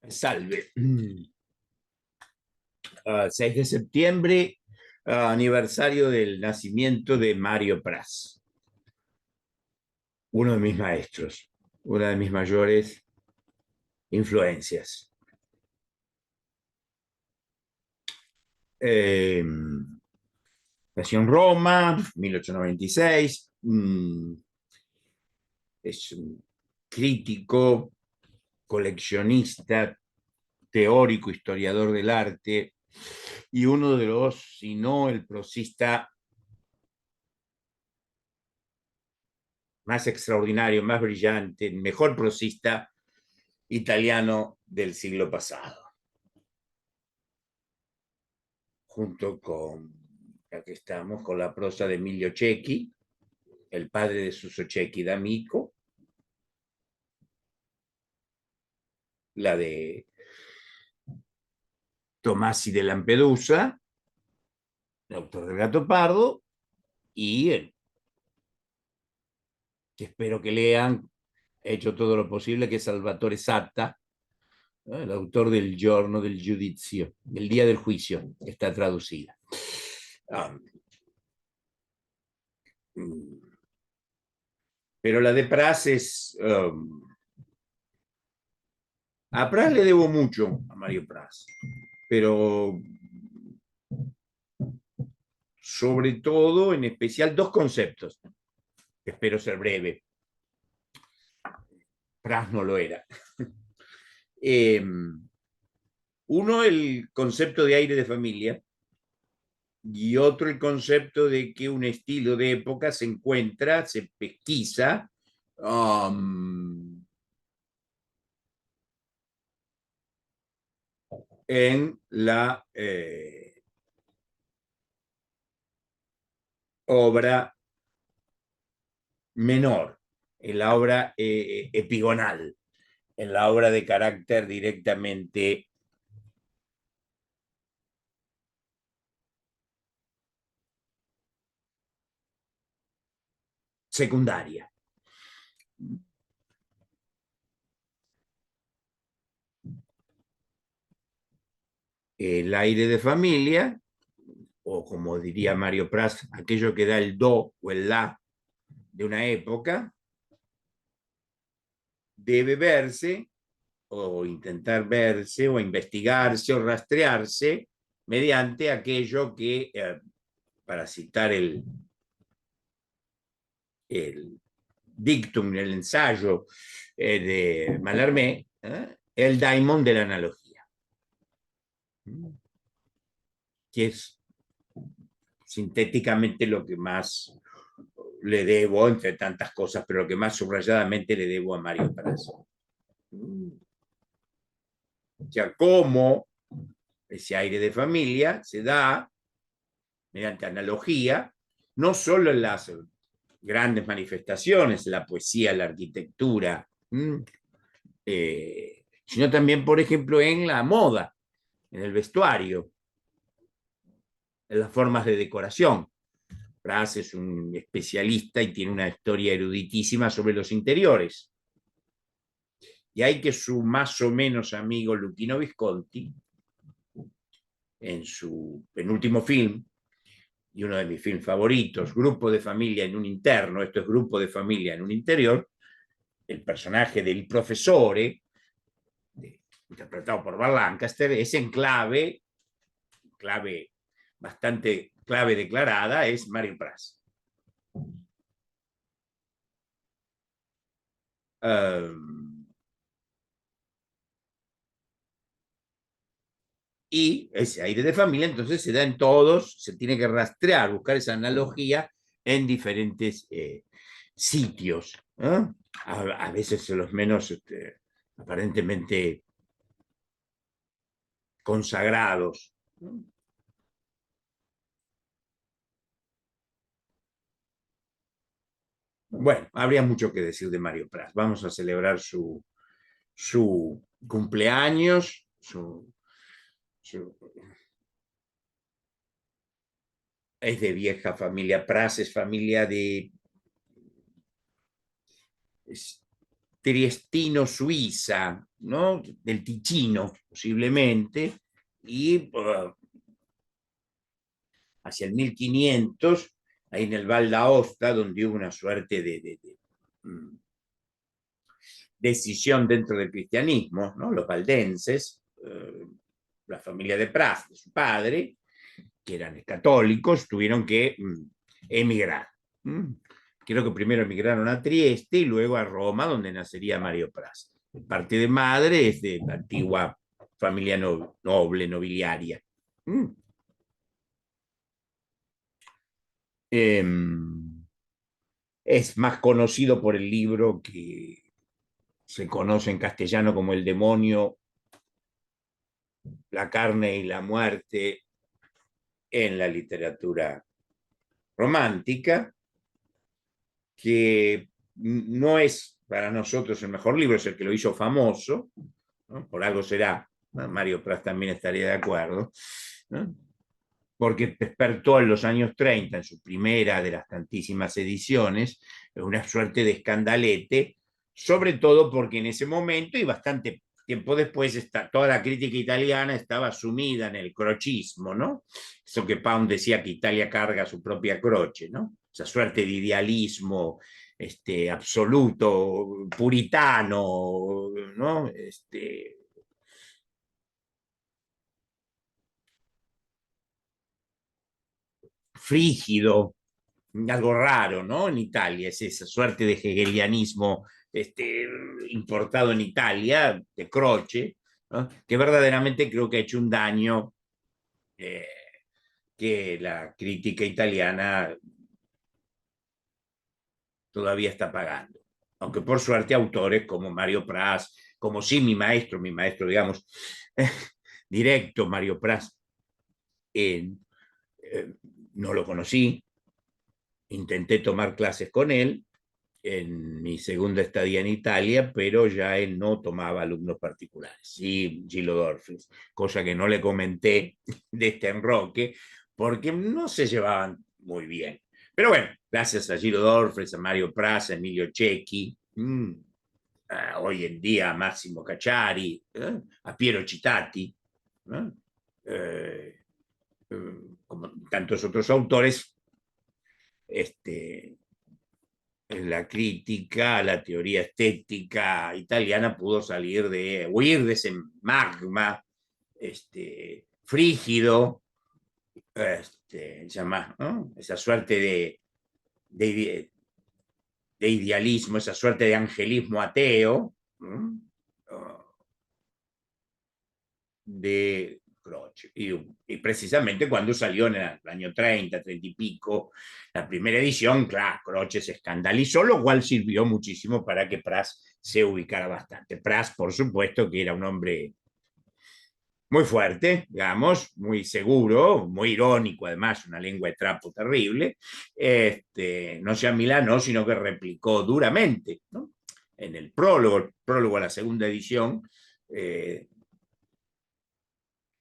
Salve. 6 de septiembre, aniversario del nacimiento de Mario Praz, uno de mis maestros, una de mis mayores influencias. Nació en Roma, 1896, es un crítico, coleccionista, teórico, historiador del arte, y uno de los, si no el prosista más extraordinario, más brillante, el mejor prosista italiano del siglo pasado, junto con, aquí estamos, con la prosa de Emilio Cecchi, el padre de Suso Cecchi d'Amico, la de Tomasi de Lampedusa, el autor del Gato Pardo, y el que espero que lean, he hecho todo lo posible, que es Salvatore Satta, el autor del Giorno del Giudizio, del Día del Juicio, que está traducida. Pero la de Praz es... a Praz le debo mucho, a Mario Praz, pero sobre todo, en especial, dos conceptos. Espero ser breve. Praz no lo era. Uno, el concepto de aire de familia, y otro, el concepto de que un estilo de época se encuentra, se pesquisa, en la obra menor, en la obra epigonal, en la obra de carácter directamente secundaria. El aire de familia, o como diría Mario Praz, aquello que da el do o el la de una época, debe verse o intentar verse o investigarse o rastrearse mediante aquello que, para citar el dictum, el ensayo de Mallarmé, el daimon de la analogía, que es sintéticamente lo que más le debo, entre tantas cosas, pero lo que más subrayadamente le debo a Mario Praz. O sea, cómo ese aire de familia se da mediante analogía, no solo en las grandes manifestaciones, la poesía, la arquitectura, sino también, por ejemplo, en la moda, en el vestuario, en las formas de decoración. Praz es un especialista y tiene una historia eruditísima sobre los interiores. Y hay que su más o menos amigo Luchino Visconti, en su penúltimo film, y uno de mis films favoritos, Grupo de familia en un interno, esto es Grupo de familia en un interior, el personaje del profesore, interpretado por Burt Lancaster, es en clave bastante clave declarada, es Mario Praz. Y ese aire de familia entonces se da en todos, se tiene que rastrear, buscar esa analogía en diferentes sitios, a veces los menos aparentemente consagrados. Bueno, habría mucho que decir de Mario Praz. Vamos a celebrar su cumpleaños, es de vieja familia. Praz es familia de... triestino-suiza, ¿no? Del Ticino, posiblemente, y hacia el 1500, ahí en el Val d'Aosta, donde hubo una suerte de decisión dentro del cristianismo, ¿no? Los valdenses, la familia de Praz, de su padre, que eran católicos, tuvieron que emigrar. Creo que primero emigraron a Trieste y luego a Roma, donde nacería Mario Praz. Parte de madre es de la antigua familia noble, nobiliaria. Es más conocido por el libro que se conoce en castellano como El demonio, la carne y la muerte en la literatura romántica, que no es para nosotros el mejor libro, es el que lo hizo famoso, ¿no? Por algo será, ¿no? Mario Praz también estaría de acuerdo, ¿no? Porque despertó en los años 30, en su primera de las tantísimas ediciones, una suerte de escandalete, sobre todo porque en ese momento y bastante tiempo después toda la crítica italiana estaba sumida en el crochismo, ¿no? Eso que Pound decía que Italia carga su propia croce, ¿no? Esa suerte de idealismo absoluto, puritano, ¿no? Frígido, algo raro, ¿no? En Italia, es esa suerte de hegelianismo importado en Italia, de Croce, ¿no? Que verdaderamente creo que ha hecho un daño eh, que la crítica italiana todavía está pagando. Aunque por suerte autores como Mario Praz, como sí mi maestro, digamos, directo, Mario Praz, eh, no lo conocí, intenté tomar clases con él en mi segunda estadía en Italia, pero ya él no tomaba alumnos particulares, sí Gillo Dorfles, cosa que no le comenté de este enroque, porque no se llevaban muy bien. Pero bueno, gracias a Gillo Dorfles, a Mario Praz, a Emilio Cecchi, hoy en día a Massimo Cacciari, a Piero Citati, eh, como tantos otros autores, la crítica, la teoría estética italiana pudo huir de ese magma frígido, llama, ¿no? Esa suerte de, de, idealismo, esa suerte de angelismo ateo, ¿no? De Croce. Y precisamente cuando salió en el año 30, 30 y pico, la primera edición, claro, Croce se escandalizó, lo cual sirvió muchísimo para que Praz se ubicara bastante. Praz, por supuesto, que era un hombre muy fuerte, digamos, muy seguro, muy irónico, además, una lengua de trapo terrible, no sea Milano, sino que replicó duramente, ¿no? En el prólogo a la segunda edición,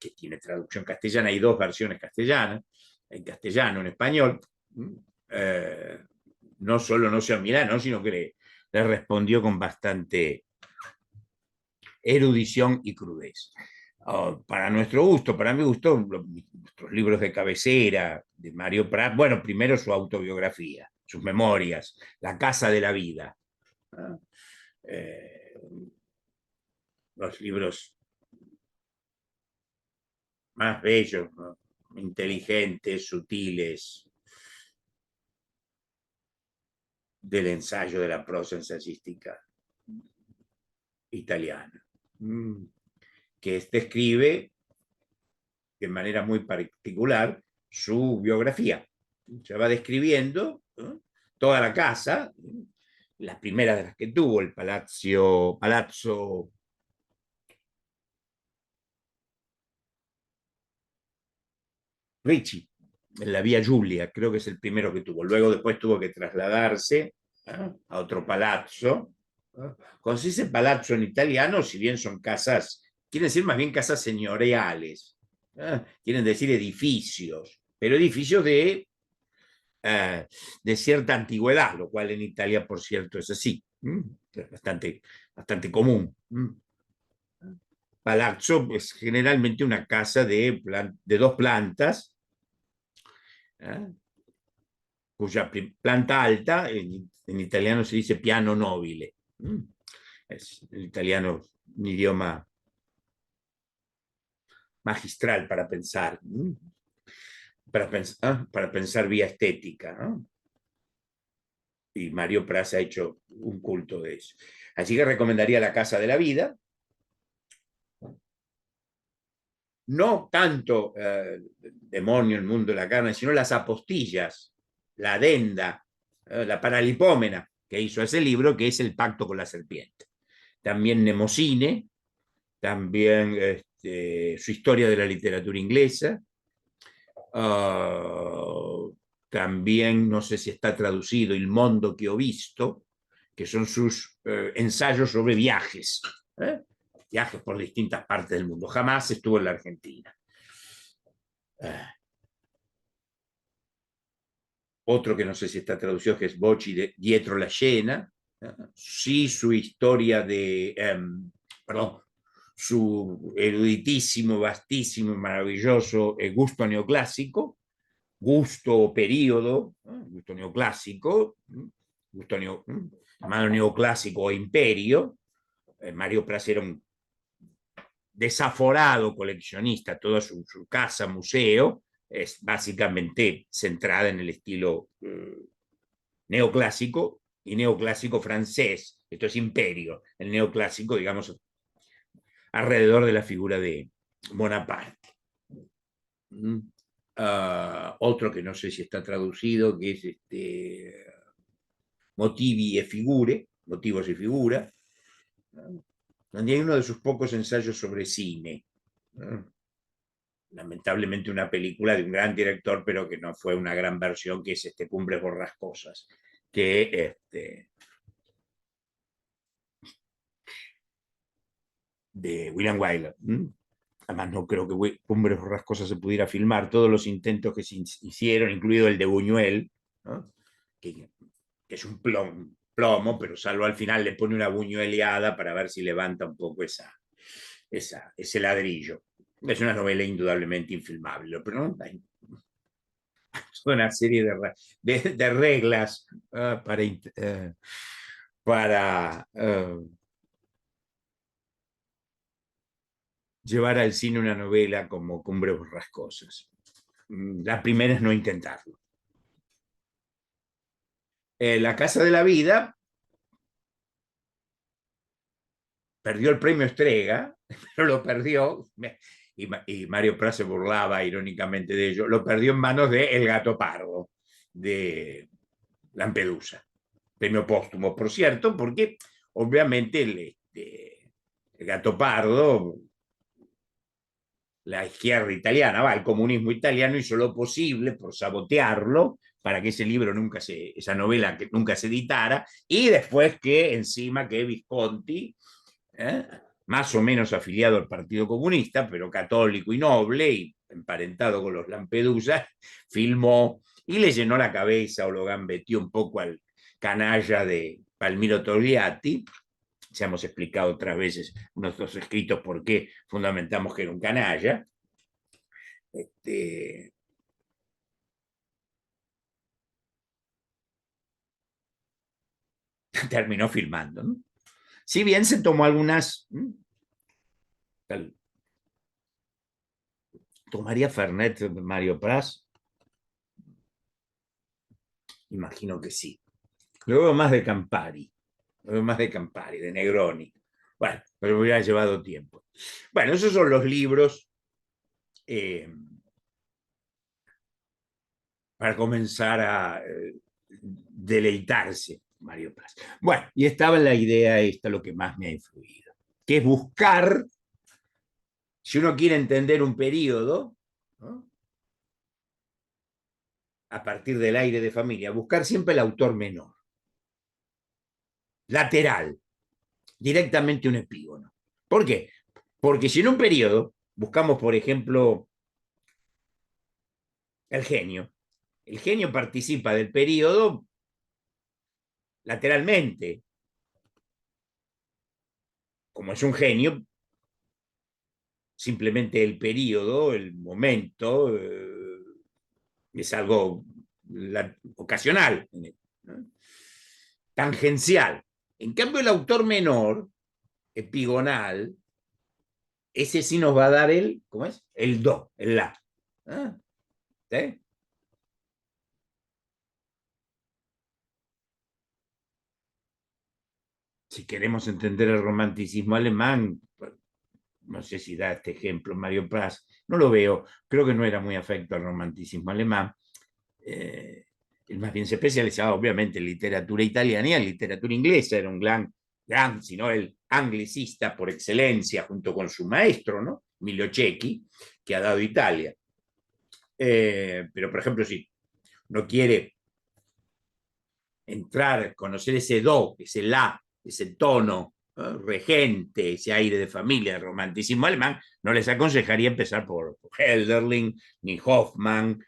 que tiene traducción castellana, hay dos versiones castellanas, en castellano, en español, eh, no solo no sea Milano, sino que le respondió con bastante erudición y crudeza. Para nuestro gusto, para mi gusto, nuestros libros de cabecera de Mario Praz, bueno, primero su autobiografía, sus memorias, La Casa de la Vida, ¿no? Los libros más bellos, ¿no? Inteligentes, sutiles, del ensayo de la prosa ensayística italiana, que describe de manera muy particular su biografía. Se va describiendo, ¿no? Toda la casa, las primeras de las que tuvo, el Palazzo Ricci, en la Vía Giulia, creo que es el primero que tuvo. Luego después tuvo que trasladarse a otro palazzo. Cuando se dice palazzo en italiano, si bien son casas, quieren decir más bien casas señoriales, quieren decir edificios, pero edificios de cierta antigüedad, lo cual en Italia, por cierto, es así. Es bastante común. Palazzo es generalmente una casa de dos plantas, ¿eh? Cuya planta alta, en italiano se dice piano nobile. Es el italiano un idioma magistral para pensar, para pensar vía estética, ¿no? Y Mario Praz ha hecho un culto de eso. Así que recomendaría La Casa de la Vida. No tanto Demonio, el mundo de la carne, sino Las apostillas, la adenda, la paralipómena, que hizo ese libro, que es El pacto con la serpiente. También Mnemosine, también su historia de la literatura inglesa. También, no sé si está traducido, Il mondo che ho visto, que son sus ensayos sobre viajes. Viajes por distintas partes del mundo. Jamás estuvo en la Argentina. Otro que no sé si está traducido, que es Bocci de Dietro la Scena. Sí, su historia de, perdón, su eruditísimo, vastísimo, maravilloso gusto neoclásico, gusto periodo, gusto neoclásico, llamado neoclásico o imperio. Mario Praz era un desaforado coleccionista, toda su casa, museo, es básicamente centrada en el estilo neoclásico y neoclásico francés. Esto es imperio, el neoclásico, digamos, alrededor de la figura de Bonaparte. Otro que no sé si está traducido, que es Motivi e Figure, Motivos y Figura, donde hay uno de sus pocos ensayos sobre cine. Lamentablemente una película de un gran director, pero que no fue una gran versión, que es Cumbres Borrascosas, que de William Wyler. Además, no creo que Cumbres Borrascosas se pudiera filmar. Todos los intentos que se hicieron, incluido el de Buñuel, ¿no? que es un plomo, pero salvo al final le pone una buñueleada para ver si levanta un poco ese ladrillo. Es una novela indudablemente infilmable, pero no hay una serie de reglas para llevar al cine una novela como Cumbres Borrascosas. La primera es no intentarlo. La Casa de la Vida perdió el premio Estrega, pero lo perdió, y Mario Praz se burlaba irónicamente de ello, lo perdió en manos de El Gato Pardo, de Lampedusa. Premio póstumo, por cierto, porque obviamente el Gato Pardo, la izquierda italiana, el comunismo italiano hizo lo posible por sabotearlo para que ese libro esa novela que nunca se editara, y después que encima que Visconti, más o menos afiliado al Partido Comunista, pero católico y noble y emparentado con los Lampedusa, filmó y le llenó la cabeza o lo gambeteó un poco al canalla de Palmiro Togliatti. Ya hemos explicado otras veces en nuestros escritos por qué fundamentamos que era un canalla. Terminó filmando, ¿no? Si bien se tomó algunas, ¿tomaría Fernet Mario Praz? Imagino que sí. Luego más de Campari, de Negroni. Bueno, pero me hubiera llevado tiempo. Bueno, esos son los libros para comenzar a deleitarse, Mario Praz. Bueno, y estaba la idea esta, lo que más me ha influido, que es buscar, si uno quiere entender un periodo, ¿no?, a partir del aire de familia, buscar siempre el autor menor, lateral, directamente un epígono. ¿Por qué? Porque si en un periodo buscamos, por ejemplo, el genio participa del periodo lateralmente, como es un genio, simplemente el periodo, el momento, es algo ocasional, ¿no? Tangencial. En cambio, el autor menor, epigonal, ese sí nos va a dar el, ¿cómo es? El do, el la. ¿Ah? ¿Sí? Si queremos entender el romanticismo alemán, no sé si da este ejemplo Mario Praz, no lo veo, creo que no era muy afecto al romanticismo alemán. Él más bien se especializaba obviamente en literatura italiana y en literatura inglesa, era un gran, sino el anglicista por excelencia, junto con su maestro, ¿no? Emilio Cecchi, que ha dado Italia. Pero, por ejemplo, si no quiere entrar, conocer ese do, ese la, ese tono regente, ese aire de familia, el romanticismo alemán, no les aconsejaría empezar por Hölderlin, ni Hoffmann,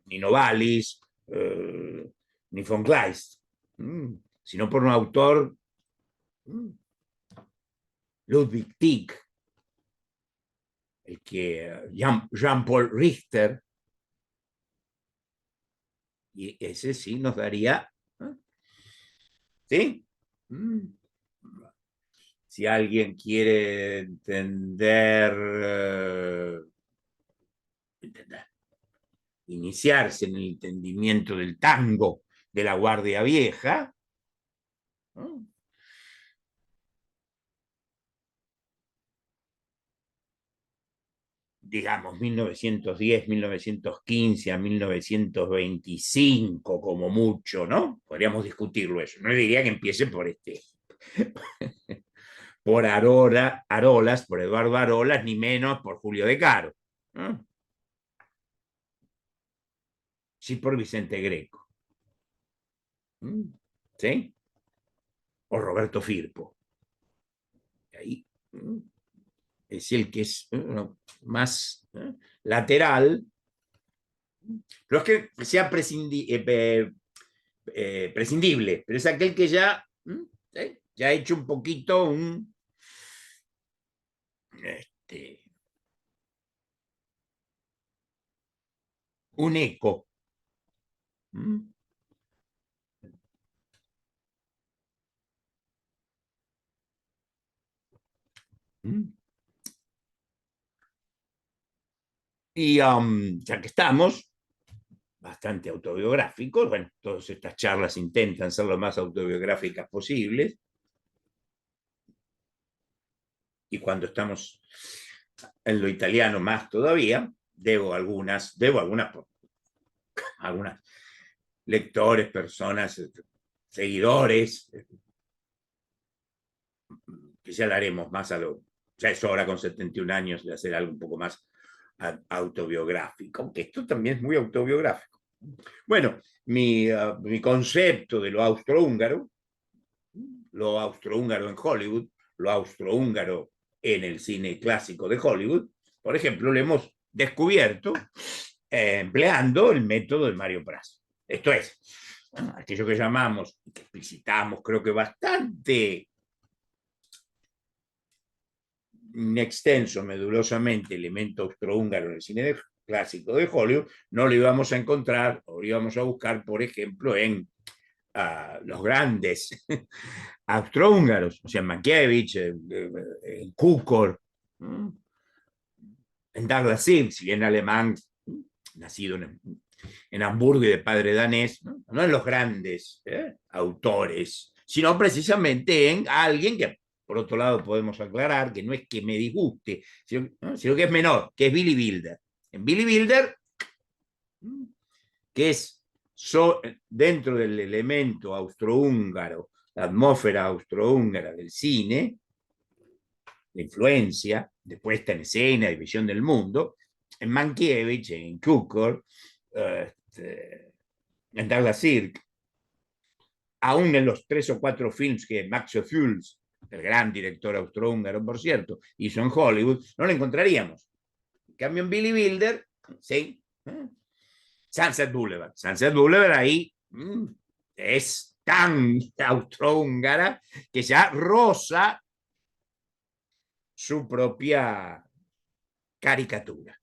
ni Novalis, ni von Kleist, sino por un autor, Ludwig Tieck, el que Jean-Paul Richter, y ese sí nos daría, ¿sí? Si alguien quiere iniciarse en el entendimiento del tango de la Guardia Vieja, ¿no? Digamos 1910, 1915 a 1925 como mucho, ¿no? Podríamos discutirlo eso. No le diría que empiece por por Arolas, por Eduardo Arolas, ni menos por Julio De Caro, ¿no? Sí por Vicente Greco, ¿sí? O Roberto Firpo. Ahí es el que es más lateral, no es que sea prescindible, pero es aquel que ya, ya ha hecho un poquito este, un eco. Y ya que estamos, bastante autobiográficos, bueno, todas estas charlas intentan ser lo más autobiográficas posibles, y cuando estamos en lo italiano más todavía, algunas lectores, personas, seguidores, que ya haremos más ya es hora con 71 años de hacer algo un poco más autobiográfico, aunque esto también es muy autobiográfico. Bueno, mi concepto de lo austrohúngaro en Hollywood, lo austrohúngaro en el cine clásico de Hollywood, por ejemplo, lo hemos descubierto empleando el método de Mario Praz. Esto es, aquello que llamamos, que explicitamos, creo que bastante extenso, medulosamente, elemento austrohúngaro en el cine clásico de Hollywood, no lo íbamos a encontrar o lo íbamos a buscar, por ejemplo, en los grandes austrohúngaros, o sea, en Mankiewicz, en Kukor, en Douglas Sirk, si bien alemán, nacido en Hamburgo y de padre danés, no en los grandes autores, sino precisamente en alguien que, por otro lado, podemos aclarar que no es que me disguste, sino que es menor, que es Billy Wilder. En Billy Wilder, que es dentro del elemento austrohúngaro, la atmósfera austrohúngara del cine, la influencia de puesta en escena, de visión del mundo, en Mankiewicz, en Kukor, en Douglas Sirk, aún en los 3 o 4 films que Max Ophuls, el gran director austrohúngaro, por cierto, hizo en Hollywood, no lo encontraríamos. En cambio, en Billy Wilder, sí, Sunset Boulevard. Sunset Boulevard ahí es tan austrohúngara que ya rosa su propia caricatura.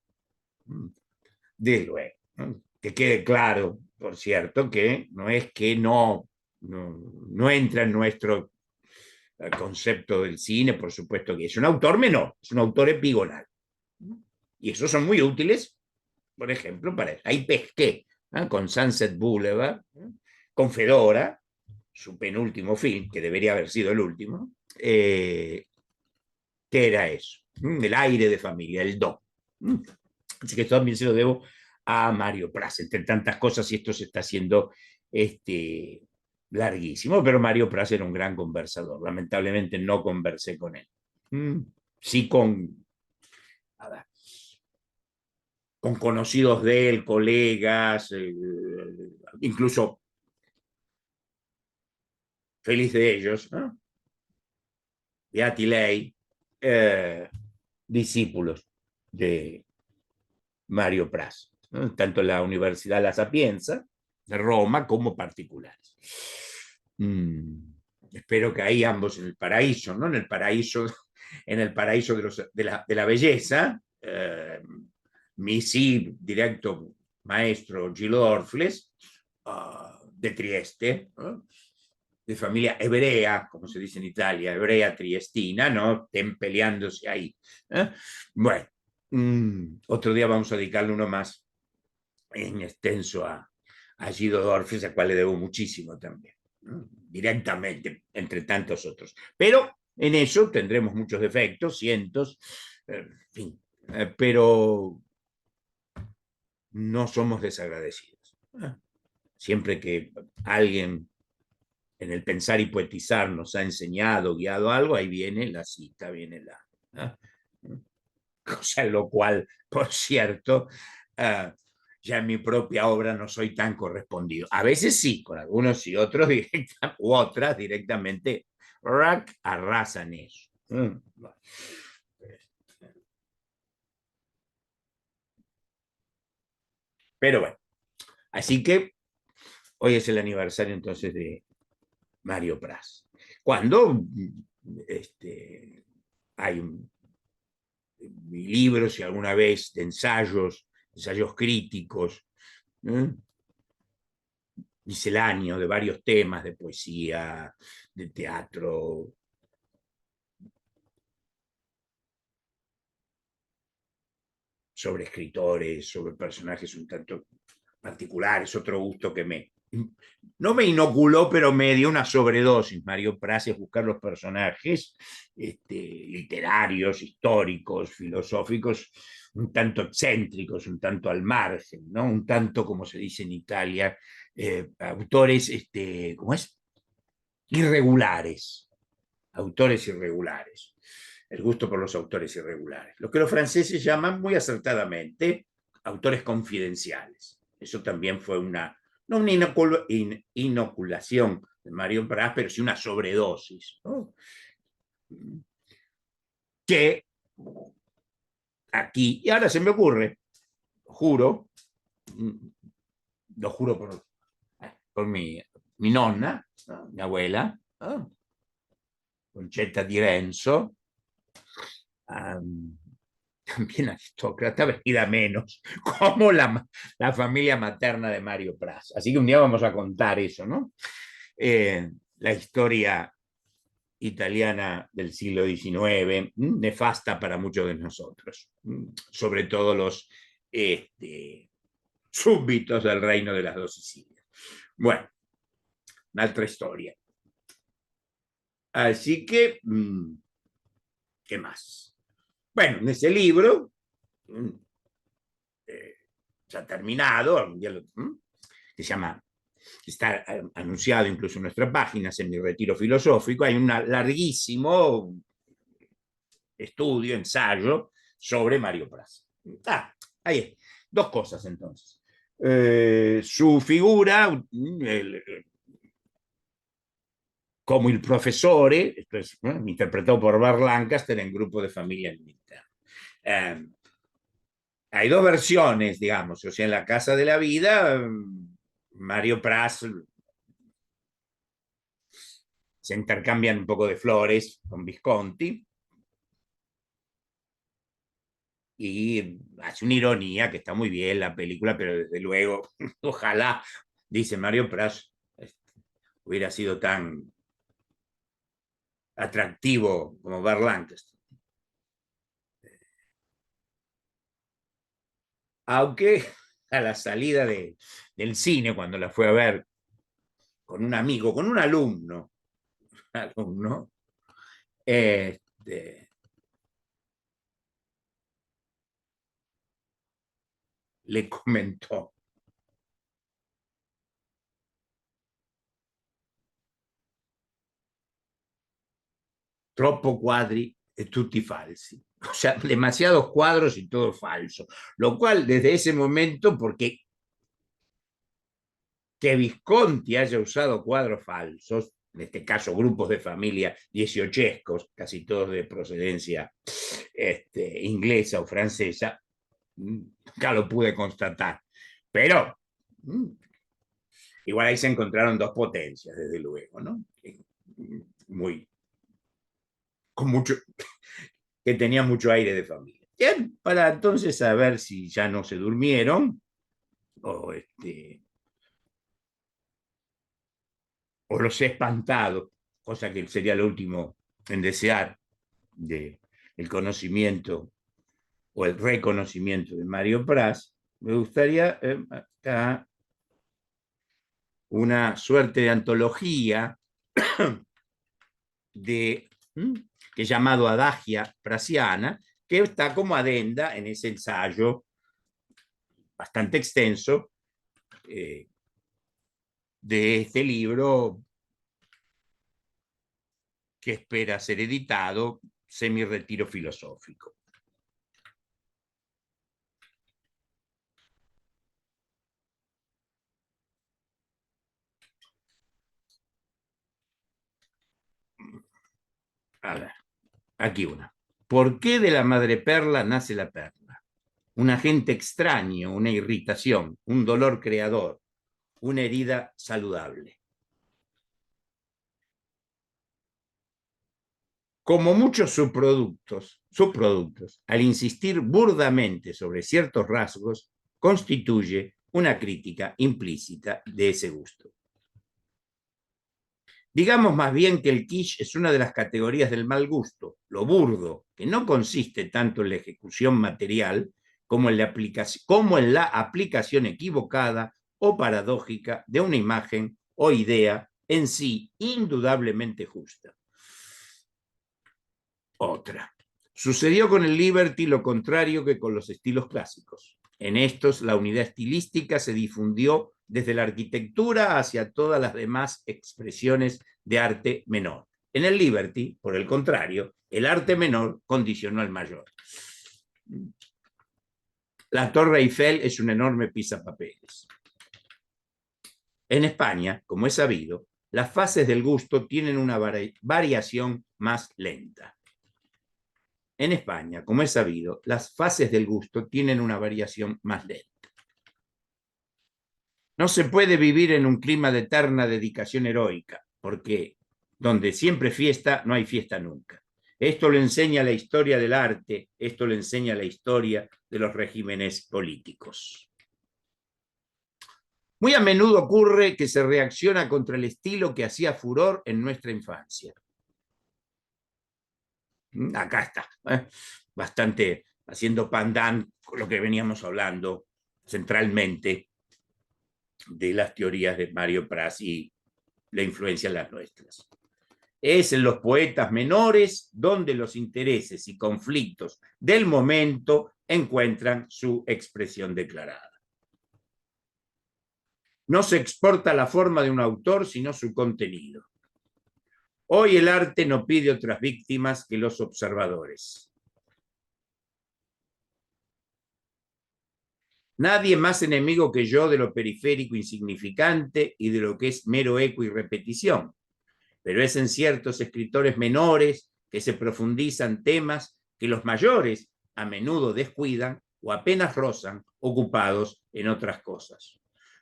De luego, ¿no? Que quede claro, por cierto, que no es que no entra en nuestro concepto del cine, por supuesto que es un autor menor, es un autor epigonal. Y esos son muy útiles, por ejemplo, para eso. Ahí pesqué, ¿no? Con Sunset Boulevard, ¿no? Con Fedora, su penúltimo film, que debería haber sido el último, que era eso, el aire de familia, el do. Así que esto también se lo debo a Mario Praz, entre tantas cosas, y esto se está haciendo larguísimo, pero Mario Praz era un gran conversador. Lamentablemente no conversé con él. Sí a ver, con conocidos de él, colegas, incluso feliz de ellos, ¿no? Beati Lei, discípulos de Mario Praz, ¿no? Tanto en la Universidad La Sapienza de Roma como particulares. Espero que ahí ambos en el paraíso, ¿no? En el paraíso de la belleza, mi sí directo maestro Gillo Orfles, de Trieste, ¿no? De familia hebrea, como se dice en Italia, hebrea triestina, ¿no? Estén peleándose ahí. Bueno, otro día vamos a dedicarle uno más en extenso a Guido Dorfes, a cual le debo muchísimo también, ¿no? Directamente, entre tantos otros. Pero en eso tendremos muchos defectos, cientos, en fin, pero no somos desagradecidos. Siempre que alguien en el pensar y poetizar nos ha enseñado, guiado algo, ahí viene la cita, viene la... cosa en lo cual, por cierto, ya en mi propia obra no soy tan correspondido. A veces sí, con algunos y otros u otras directamente arrasan eso. Pero bueno, así que hoy es el aniversario entonces de Mario Praz. Cuando hay libros y alguna vez de ensayos críticos, ¿eh? Misceláneo de varios temas, de poesía, de teatro, sobre escritores, sobre personajes un tanto particulares, otro gusto que no me inoculó, pero me dio una sobredosis, Mario Praz, es buscar los personajes literarios, históricos, filosóficos, un tanto excéntricos, un tanto al margen, ¿no? Un tanto, como se dice en Italia, autores, ¿cómo es? Irregulares, autores irregulares. El gusto por los autores irregulares. Lo que los franceses llaman muy acertadamente autores confidenciales. Eso también fue no una inoculación de Mario Praz, pero sí una sobredosis, ¿no? Que aquí, y ahora se me ocurre, juro, lo juro por mi nonna, ¿no? Mi abuela, ¿no? Concetta di Renzo, también aristócrata, venida menos, como la familia materna de Mario Praz. Así que un día vamos a contar eso, ¿no? La historia italiana del siglo XIX, nefasta para muchos de nosotros, sobre todo los súbditos del reino de las dos Sicilias. Bueno, un'altra historia. Así que, ¿qué más? Bueno, en ese libro, ya terminado, que se llama, está anunciado incluso en nuestras páginas, en mi retiro filosófico, hay un larguísimo estudio, ensayo sobre Mario Praz. Ahí, dos cosas entonces. Su figura, como el profesor, esto es interpretado por Bar Lancaster en Grupo de Familia Militar. Hay dos versiones, digamos, o sea, en La Casa de la Vida, Mario Praz se intercambian un poco de flores con Visconti, y hace una ironía que está muy bien la película, pero desde luego, ojalá, dice Mario Praz, hubiera sido tan atractivo como Burt Lancaster. Aunque a la salida del cine, cuando la fue a ver con un amigo, con un alumno este, le comentó: troppo quadri e tutti falsi. O sea, demasiados cuadros y todo falso. Lo cual, desde ese momento, porque que Visconti haya usado cuadros falsos, en este caso grupos de familia dieciochescos, casi todos de procedencia inglesa o francesa, nunca lo pude constatar. Pero igual ahí se encontraron dos potencias, desde luego, ¿no? Muy, con mucho, que tenía mucho aire de familia. Bien, para entonces saber si ya no se durmieron o, o los he espantado, cosa que sería lo último en desear del conocimiento o el reconocimiento de Mario Praz. Me gustaría acá una suerte de antología de, que es llamado Adagia Praziana, que está como adenda en ese ensayo bastante extenso de este libro que espera ser editado, Semi-retiro filosófico. A ver, aquí una. ¿Por qué de la madreperla nace la perla? Un agente extraño, una irritación, un dolor creador, una herida saludable. Como muchos subproductos, al insistir burdamente sobre ciertos rasgos, constituye una crítica implícita de ese gusto. Digamos más bien que el kitsch es una de las categorías del mal gusto, lo burdo, que no consiste tanto en la ejecución material como en la aplicación equivocada o paradójica de una imagen o idea en sí indudablemente justa. Otra. Sucedió con el Liberty lo contrario que con los estilos clásicos. En estos, la unidad estilística se difundió desde la arquitectura hacia todas las demás expresiones de arte menor. En el Liberty, por el contrario, el arte menor condicionó al mayor. La Torre Eiffel es un enorme pisapapeles. En España, como es sabido, las fases del gusto tienen una variación más lenta. En España, como es sabido, las fases del gusto tienen una variación más lenta. No se puede vivir en un clima de eterna dedicación heroica, porque donde siempre fiesta, no hay fiesta nunca. Esto lo enseña la historia del arte, esto lo enseña la historia de los regímenes políticos. Muy a menudo ocurre que se reacciona contra el estilo que hacía furor en nuestra infancia. Acá está, bastante haciendo pandan con lo que veníamos hablando centralmente de las teorías de Mario Praz y la influencia en las nuestras. Es en los poetas menores donde los intereses y conflictos del momento encuentran su expresión declarada. No se exporta la forma de un autor, sino su contenido. Hoy el arte no pide otras víctimas que los observadores. Nadie más enemigo que yo de lo periférico insignificante y de lo que es mero eco y repetición. Pero es en ciertos escritores menores que se profundizan temas que los mayores a menudo descuidan o apenas rozan, ocupados en otras cosas.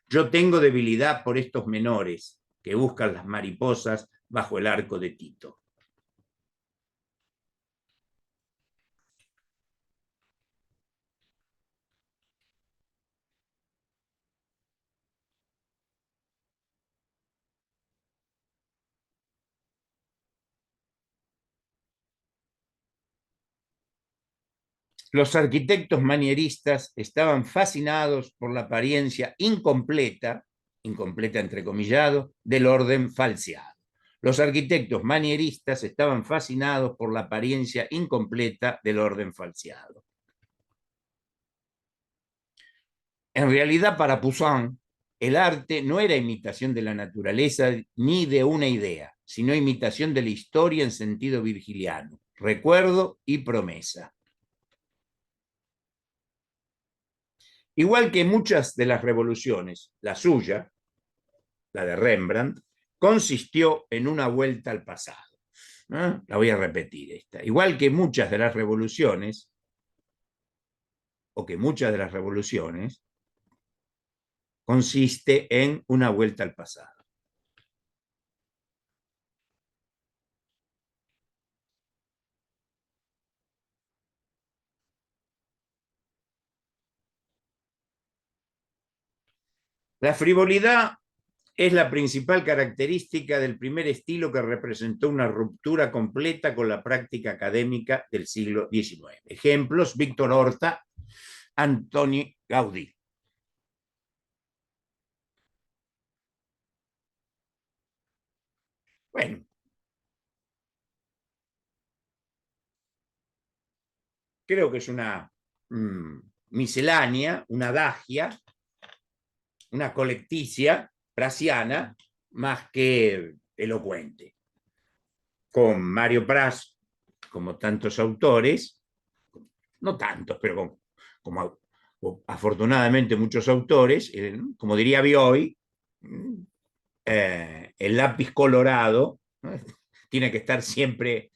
Yo tengo debilidad por estos menores que buscan las mariposas bajo el arco de Tito. Los arquitectos manieristas estaban fascinados por la apariencia incompleta, incompleta entrecomillado, del orden falseado. Los arquitectos manieristas estaban fascinados por la apariencia incompleta del orden falseado. En realidad, para Poussin, el arte no era imitación de la naturaleza ni de una idea, sino imitación de la historia en sentido virgiliano, recuerdo y promesa. Igual que muchas de las revoluciones, la suya, la de Rembrandt, consistió en una vuelta al pasado. ¿No? La voy a repetir esta. Igual que muchas de las revoluciones, o que muchas de las revoluciones, consiste en una vuelta al pasado. La frivolidad es la principal característica del primer estilo que representó una ruptura completa con la práctica académica del siglo XIX. Ejemplos: Víctor Horta, Antoni Gaudí. Bueno, creo que es una miscelánea, una adagia, una colecticia prasiana más que elocuente. Con Mario Pras, como tantos autores, no tantos, pero como afortunadamente muchos autores, como diría Bioy, el lápiz colorado, ¿no? Tiene que estar siempre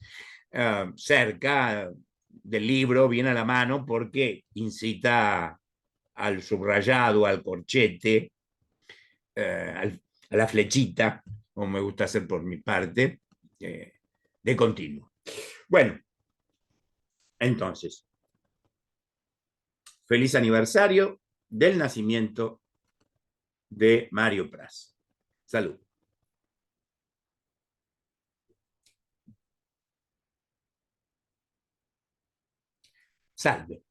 cerca del libro, bien a la mano, porque incita al subrayado, al corchete, a la flechita, como me gusta hacer por mi parte, de continuo. Bueno, entonces, feliz aniversario del nacimiento de Mario Pras. Salud. Salve.